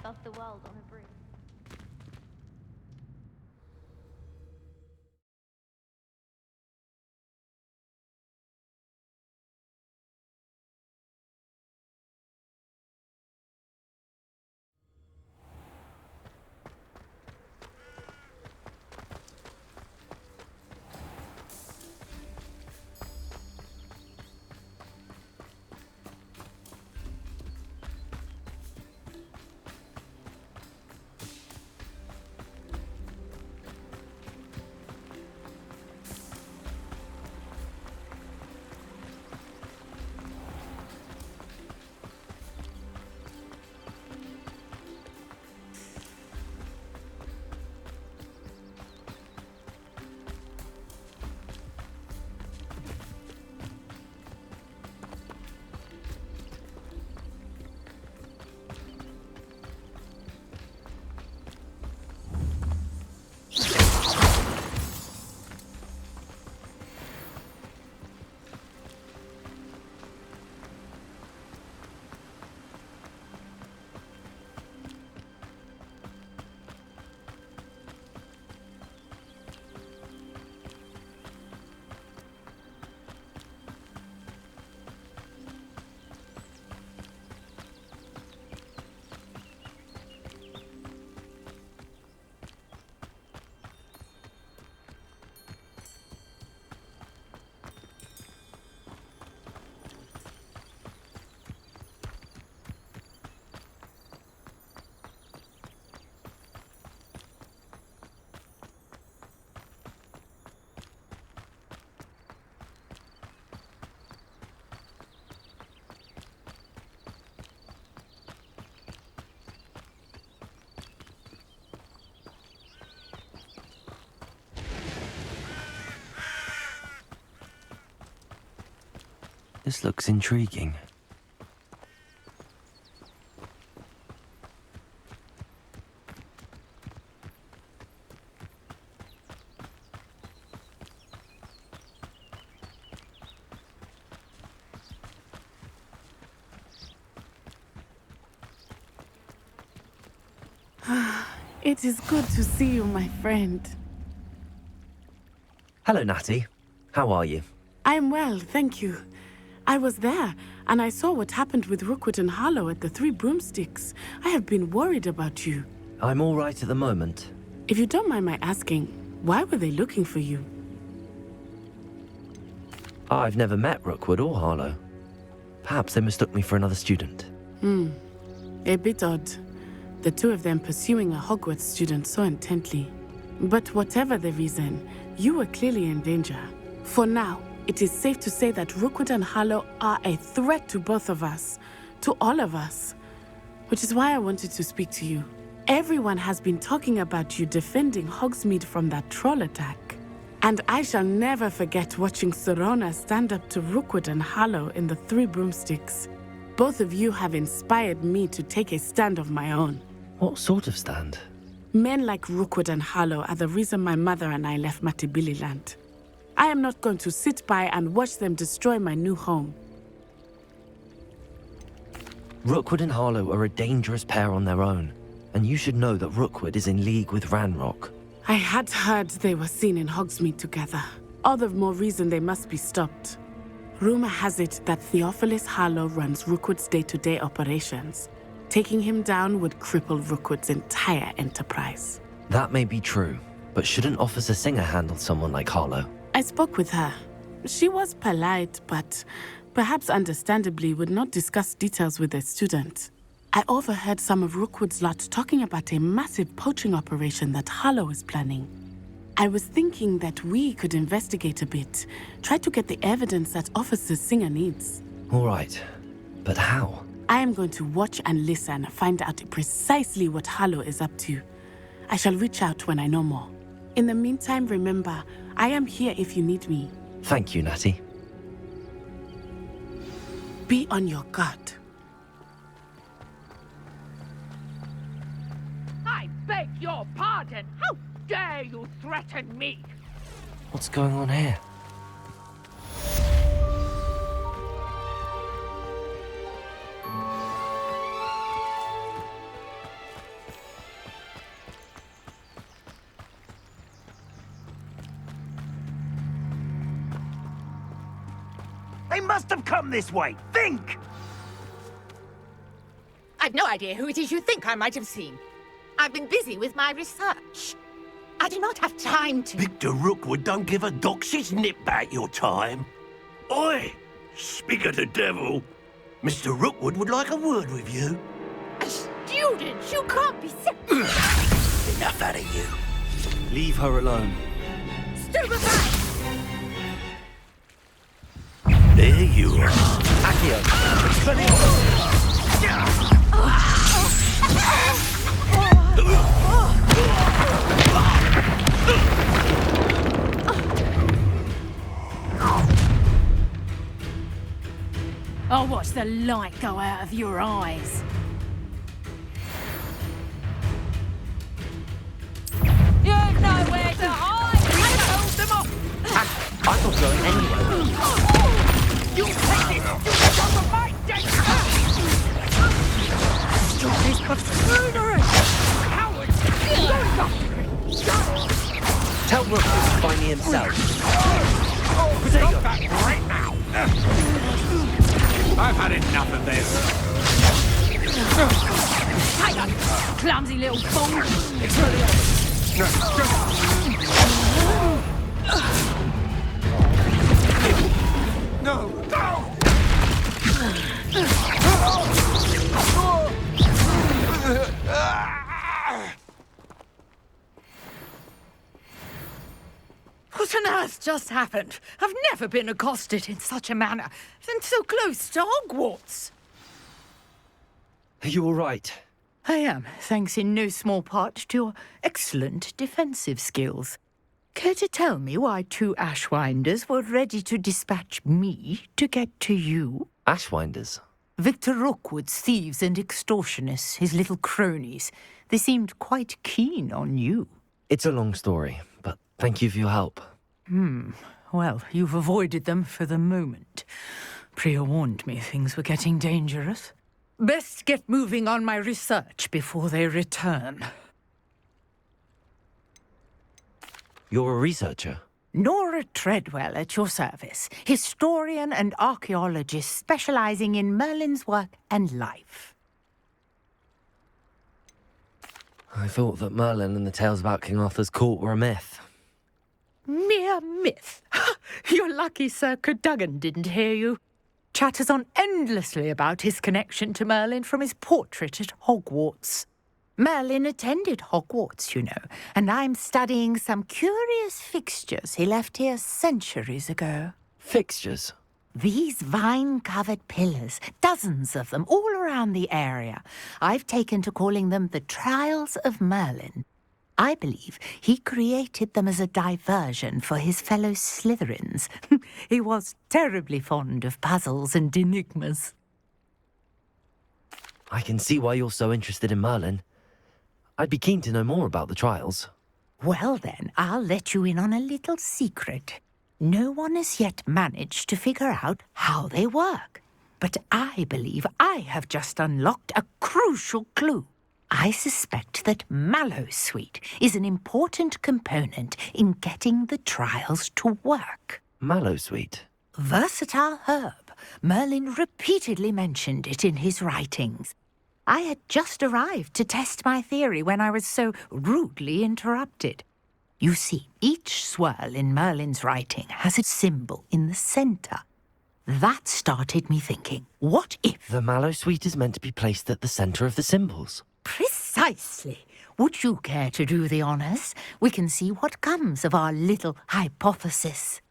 of the world on a broom. This looks intriguing. It is good to see you, my friend. Hello, Natty. How are you? I am well, thank you. I was there, and I saw what happened with Rookwood and Harlow at the Three Broomsticks. I have been worried about you. I'm all right at the moment. If you don't mind my asking, why were they looking for you? I've never met Rookwood or Harlow. Perhaps they mistook me for another student. A bit odd. The two of them pursuing a Hogwarts student so intently. But whatever the reason, you were clearly in danger. For now, it is safe to say that Rookwood and Harlow are a threat to both of us, to all of us. Which is why I wanted to speak to you. Everyone has been talking about you defending Hogsmeade from that troll attack. And I shall never forget watching Serona stand up to Rookwood and Harlow in the Three Broomsticks. Both of you have inspired me to take a stand of my own. What sort of stand? Men like Rookwood and Harlow are the reason my mother and I left Matabeleland. I am not going to sit by and watch them destroy my new home. Rookwood and Harlow are a dangerous pair on their own, and you should know that Rookwood is in league with Ranrock. I had heard they were seen in Hogsmeade together. All the more reason they must be stopped. Rumor has it that Theophilus Harlow runs Rookwood's day-to-day operations. Taking him down would cripple Rookwood's entire enterprise. That may be true, but shouldn't Officer Singer handle someone like Harlow? I spoke with her. She was polite, but perhaps understandably would not discuss details with a student. I overheard some of Rookwood's lot talking about a massive poaching operation that Harlow is planning. I was thinking that we could investigate a bit, try to get the evidence that Officer Singer needs. All right, but how? I am going to watch and listen, find out precisely what Harlow is up to. I shall reach out when I know more. In the meantime, remember, I am here if you need me. Thank you, Natty. Be on your guard. I beg your pardon! How dare you threaten me? What's going on here? must have come this way. Think! I've no idea who it is you think I might have seen. I've been busy with my research. I do not have time to... Victor Rookwood don't give a doxy's nip back your time. Oi! Speak of the devil. Mr. Rookwood would like a word with you. A student? You can't be so... Enough out of you. Leave her alone. Stupefy! There you are. Accio, Expelliarmus! I'll watch the light go out of your eyes. You've nowhere to hide! I told them off! I'm not going anywhere. You take this! You from my danger! Stop this buffoonery! Coward! Don't after him! Tell Rookwood to find me himself. Stop that right now! I've had enough of this. Hang on, clumsy little fool! No! What on earth just happened? I've never been accosted in such a manner, and so close to Hogwarts. Are you all right? I am, thanks in no small part to your excellent defensive skills. Care to tell me why two Ashwinders were ready to dispatch me to get to you? Ashwinders? Victor Rookwood's thieves and extortionists, his little cronies. They seemed quite keen on you. It's a long story, but thank you for your help. Well, you've avoided them for the moment. Priya warned me things were getting dangerous. Best get moving on my research before they return. You're a researcher? Nora Treadwell at your service, historian and archaeologist specializing in Merlin's work and life. I thought that Merlin and the tales about King Arthur's court were a myth. Mere myth. You're lucky Sir Cadogan didn't hear you. Chatters on endlessly about his connection to Merlin from his portrait at Hogwarts. Merlin attended Hogwarts, you know, and I'm studying some curious fixtures he left here centuries ago. Fixtures? These vine-covered pillars, dozens of them, all around the area. I've taken to calling them the Trials of Merlin. I believe he created them as a diversion for his fellow Slytherins. He was terribly fond of puzzles and enigmas. I can see why you're so interested in Merlin. I'd be keen to know more about the trials. Well then, I'll let you in on a little secret. No one has yet managed to figure out how they work. But I believe I have just unlocked a crucial clue. I suspect that Mallowsweet is an important component in getting the trials to work. Mallowsweet? Versatile herb. Merlin repeatedly mentioned it in his writings. I had just arrived to test my theory when I was so rudely interrupted. You see, each swirl in Merlin's writing has a symbol in the centre. That started me thinking, what if... The Mallowsweet is meant to be placed at the centre of the symbols. Precisely. Would you care to do the honours? We can see what comes of our little hypothesis.